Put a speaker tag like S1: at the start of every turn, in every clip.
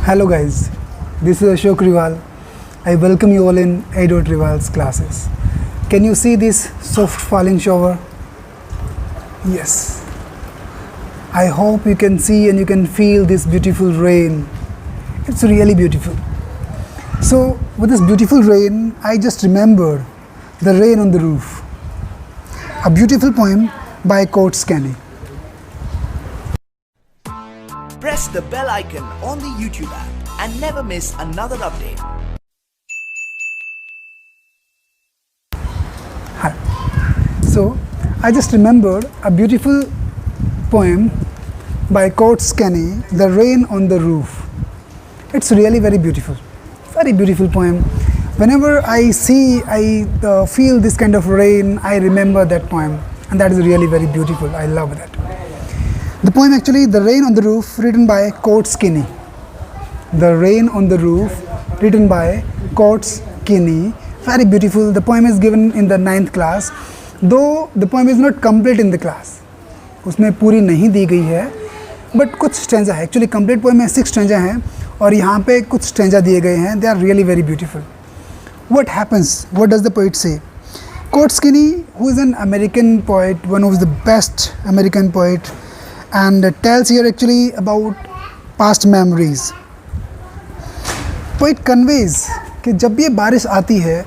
S1: Hello guys, this is Ashok Rival. I welcome you all in Edot Rival's classes. Can you see this soft falling shower? Yes. I hope you can see and you can feel this beautiful rain. It's really beautiful. So with this beautiful rain, I just remembered The Rain on the Roof, a beautiful poem by Coates Kenny.
S2: Press the bell icon on the YouTube app and never miss another update.
S1: Hi. So I just remembered a beautiful poem by Coates Kenny, The Rain on the Roof. It's really very beautiful poem. Whenever I feel this kind of rain, I remember that poem, and that is really very beautiful. I love that. The poem actually, The Rain on the Roof, written by Coates Kenny. The Rain on the Roof, written by Coates Kenny. Very beautiful. The poem is given in the 9th class. Though the poem is not complete in the class. उसमें पूरी नहीं दी गई है, but कुछ stanza है. Actually complete poem में 6 stanza हैं और यहाँ पे कुछ स्टैंजा दिए गए हैं. They are really very beautiful. What happens? What does the poet say? Coates Kenny, who is an American poet, one of the best American poet, and tells here actually about past memories. Poet conveys कि जब ये बारिश आती है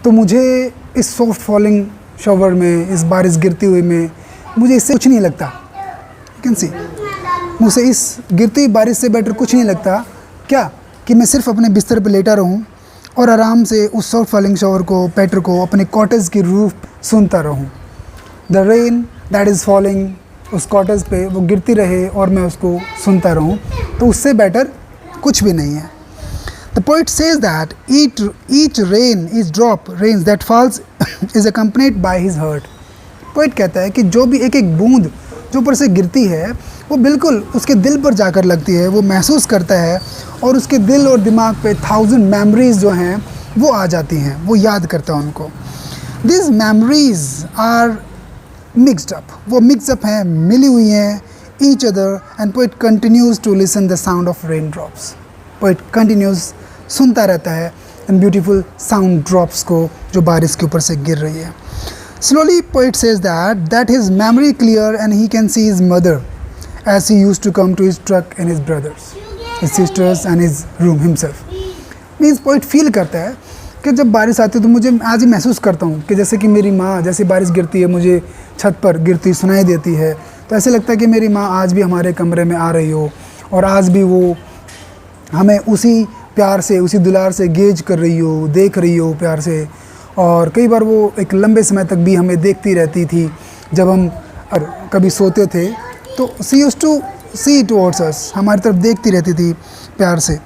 S1: तो मुझे इस soft falling shower में, इस बारिश गिरती हुई में, मुझे इससे कुछ नहीं लगता. यू कैन सी, मुझे इस गिरती हुई बारिश से बेटर कुछ नहीं लगता. क्या कि मैं सिर्फ अपने बिस्तर पर लेटा रहूं और आराम से उस सॉफ्ट फॉलिंग शॉवर को, पैटर को, अपने कॉटेज की रूफ सुनता रहूं. The rain that is falling, उस कॉटेज पे वो गिरती रहे और मैं उसको सुनता रहूं, तो उससे बेटर कुछ भी नहीं है. The poet says that each rain, each drop rains that falls is accompanied by his hurt. Poet कहता है कि जो भी एक एक बूंद जो ऊपर से गिरती है वो बिल्कुल उसके दिल पर जाकर लगती है, वो महसूस करता है और उसके दिल और दिमाग पे 1000 मेमोरीज जो हैं वो आ जाती हैं, वो याद करता है उनको. These memories are mixed up, वो mixed up हैं, मिली हुई हैं each other, and poet continues to listen the sound of raindrops. Poet continues, सुनता रहता है इन ब्यूटीफुल साउंड ड्रॉप्स को जो बारिश के ऊपर से गिर रही है. Slowly poet says that his memory clear and he can see his mother as he used to come to his truck and his brothers, his sisters and his room himself. Means poet feel करता है कि जब बारिश आती है तो मुझे आज ही महसूस करता हूँ कि जैसे कि मेरी माँ, जैसे बारिश गिरती है मुझे छत पर गिरती सुनाई देती है, तो ऐसे लगता है कि मेरी माँ आज भी हमारे कमरे में आ रही हो और आज भी वो हमें उसी प्यार से, उसी दुलार से गेज कर रही हो, देख रही हो प्यार से. और कई बार वो एक लंबे समय तक भी हमें देखती रहती थी. जब हम कभी सोते थे तो she used to see towards us, हमारी तरफ देखती रहती थी प्यार से.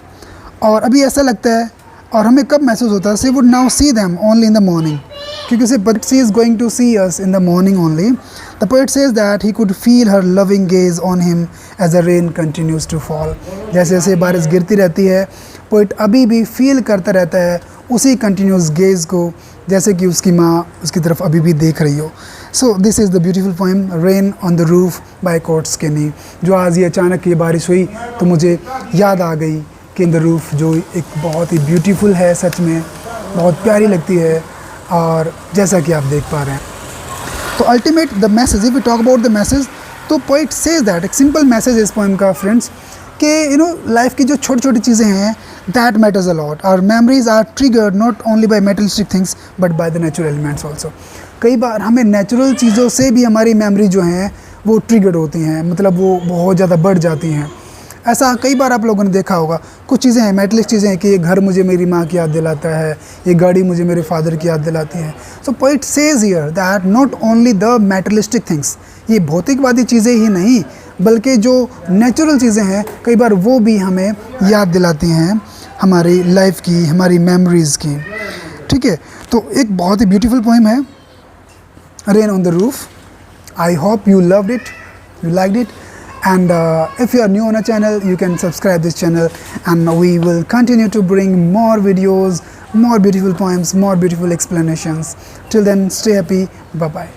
S1: और अभी ऐसा लगता है, और हमें कब महसूस होता है, she would now see them only in the morning, क्योंकि उसे but she is going to see us in the morning only. The poet says that he could feel her loving gaze on him as the rain continues to fall. जैसे जैसे बारिश गिरती रहती है, poet अभी भी फील करता रहता है उसी कंटिन्यूस गेज को, जैसे कि उसकी माँ उसकी तरफ अभी भी देख रही हो. So this is the beautiful poem rain on the roof by Coates Kinney. जो आज ये अचानक ये बारिश हुई तो मुझे याद आ गई कि इन द रूफ, जो एक बहुत ही ब्यूटीफुल है, सच में बहुत प्यारी लगती है, और जैसा कि आप देख पा रहे हैं. तो ultimate the message, if we talk about the message, तो पोइट सेज दैट, एक सिंपल मैसेज इस पोएम का फ्रेंड्स, कि लाइफ की जो छोटी छोटी चीज़ें हैं, that matters a lot. Our memories are triggered not only by materialistic things but by the natural elements also. कई बार हमें नेचुरल चीज़ों से भी हमारी मेमोरी जो हैं वो ट्रिगर्ड होती हैं, मतलब वो बहुत ज़्यादा बढ़ जाती हैं. ऐसा कई बार आप लोगों ने देखा होगा. कुछ चीज़ें हैं, मेटलिस्ट चीज़ें हैं कि ये घर मुझे मेरी माँ की याद दिलाता है, ये गाड़ी मुझे मेरे फादर की याद दिलाती है. So poet says here that not only the materialistic things, ये भौतिकवादी चीज़ें ही नहीं बल्कि जो नेचुरल चीज़ें हैं कई बार वो भी हमें याद दिलाती हैं हमारी लाइफ की, हमारी मेमोरीज़ की. ठीक है, तो एक बहुत ही ब्यूटीफुल पोएम है rain on the roof. I hope you loved it, you liked it, and if you are new on our channel, you can subscribe this channel, and we will continue to bring more videos, more beautiful poems, more beautiful explanations. Till then, stay happy. Bye bye.